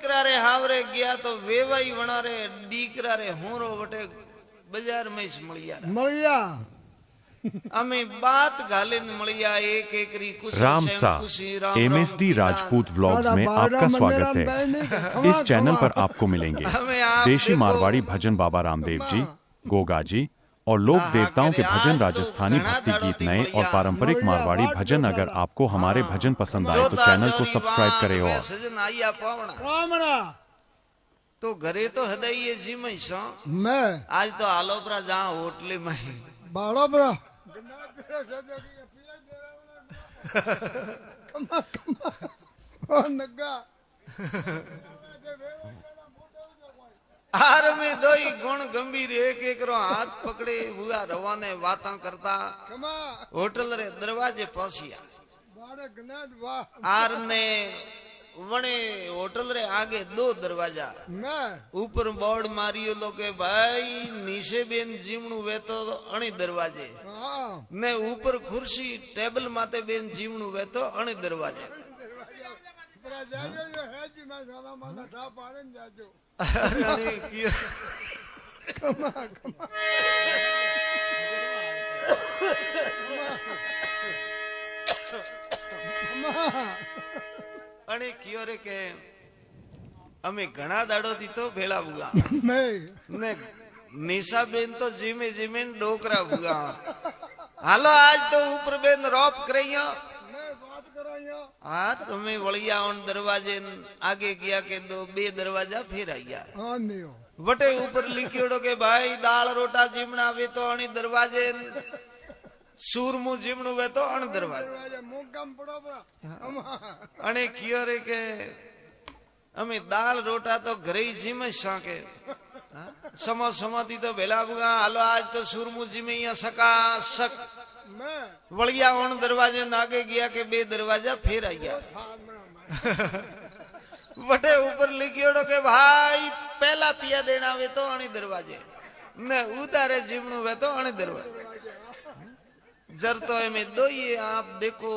દીકરા રે હાવરે ગયા તો વેવાઈ વણારે દીકરા રે હોરો વટે બજાર માં જ મળ્યા અમે बात घालिन मलिया एक एकरी कुछ रामसा एमएसडी राजपूत व्लॉग्स में आपका स्वागत है। इस चैनल पर आपको मिलेंगे देशी मारवाड़ी भजन बाबा रामदेव जी, गोगा जी और लोक देवताओं के भजन, राजस्थानी भक्ति गीत, नए और पारंपरिक मारवाड़ी भजन। अगर आपको हमारे भजन पसंद आए तो चैनल को सब्सक्राइब करें। और तो घरे तो हृदय जी में मैं आज तो आलोपरा जहाँ होटले में बाड़ोपरा आर में दो ही गुण गंभीर एक एक रो हाथ पकड़े हुआ रवाने बातें करता होटल रे दरवाजे पहुंचिया आर ने वणे होटल रे आगे दो दरवाजा ऊपर बोर्ड मारियो लो के भाई नीचे बेन जीवणु वेतो अणी दरवाजे ने ऊपर खुर्सी टेबल माते बेन जीवणु वेतो अणी दरवाजे अने कियो रे के अमे घणा दाड़ो थी तो भेला बुआ ने निशा बेन तो जीमे जीमे डोकरा बुआ हालो आज तो ऊपर बेन रॉप करैया हाँ तुम्हें वलिया उन दरवाजे आगे किया के दो बे दरवाजा फिर आया बटे ऊपर लिखियोड़ो के भाई दाल रोटा जीमना वे तो अणी दरवाजे सूरमु जीमणु वे तो अण दरवाजे अने कियो रे के अमे दाल रोटा तो घरे ही जीमे साके समो समाती तो भेला बुगा हालो आज तो सूरमु जीमे या सका सक वलिया उन दरवाजे नागे गया के बे दरवाजा फिर आया बटे ऊपर लिखियोड़ो के भाई पहला पिया देना वे तो अणी दरवाजे न उतारे जीमणु वे तो अणी दरवाजे जर तो में दो ये आप देखो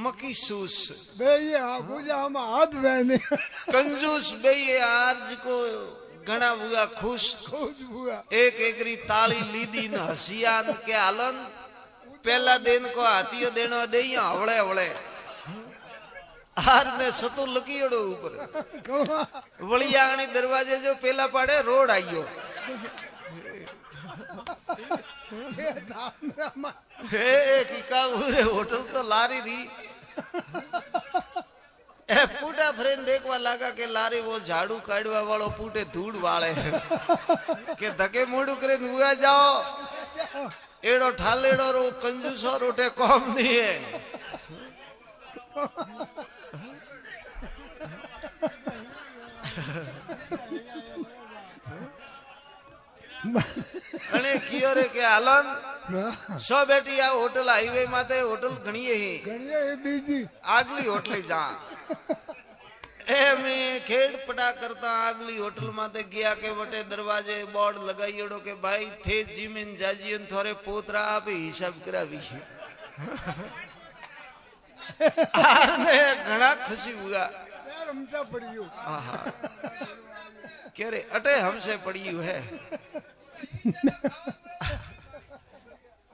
मकी सूस हम हाथ बहने कंजूस बे ये आर्ज को घना हुआ खुश एक एकरी ताली लीदी न हसियान के आलन पहला दिन को हाथियो देनो दे हवड़े हवड़े हार ने सतु लकीड़ो ऊपर वलियाणी दरवाजे जो पहला पाड़े रोड आइयो होटल तो लारी रही ए पूटा फ्रेंड देखवा लगा के लारी वो झाड़ू काढ़वा वालो पूटे धूड़ वाले के धके मुड़ू करे हुआ जाओ एड़ो ठालेड़ो रो कंजूसो रोटे कौम नहीं है अने कियो रे के आलन सो बेटी आ होटल हाईवे माते होटल घणी ही बीजी आगली होटल जा ए में खेड़ पटा करता आगली होटल माते गया के बटे दरवाजे बोर्ड लगाईड़ो के भाई थे जीमिन जाजीन थोरे पोतरा आप हिसाब करावी आने घणा खुशी हुआ यार हमसे पड़ियो आहा के रे अटे हमसे पड़ियो है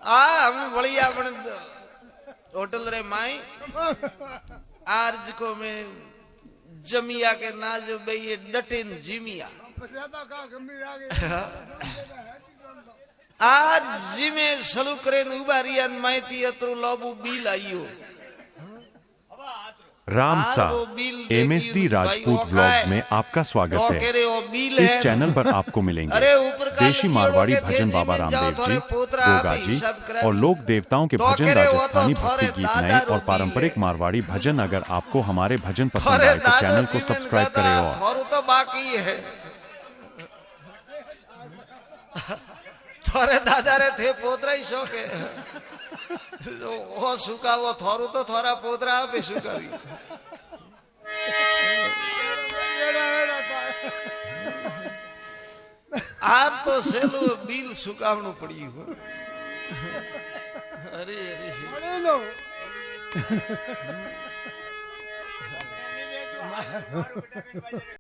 हम बढ़िया होटल रे माई आर्ज को में जमिया के नाज बे ये डटेन जिमिया आज जिमे सलू करे उबारियन माइती अतरु लोबू बिल आइयो रामसा एमएसडी राजपूत व्लॉग्स में आपका स्वागत है। इस चैनल पर आपको मिलेंगे देशी मारवाड़ी भजन बाबा रामदेव जी, गोगा जी और लोक देवताओं के भजन, राजस्थानी भक्ति गीत, नए और पारंपरिक मारवाड़ी भजन। अगर आपको हमारे भजन पसंद आए तो चैनल को सब्सक्राइब करें। और तो बाकी है थोड़े दादा रे थे पोतरा ही शौक है वो सुखा वो थोरू तो थोड़ा पोतरा पे सुखावी आज तो सेलो बिल सुकावनु पड़ी हो अरे अरे लो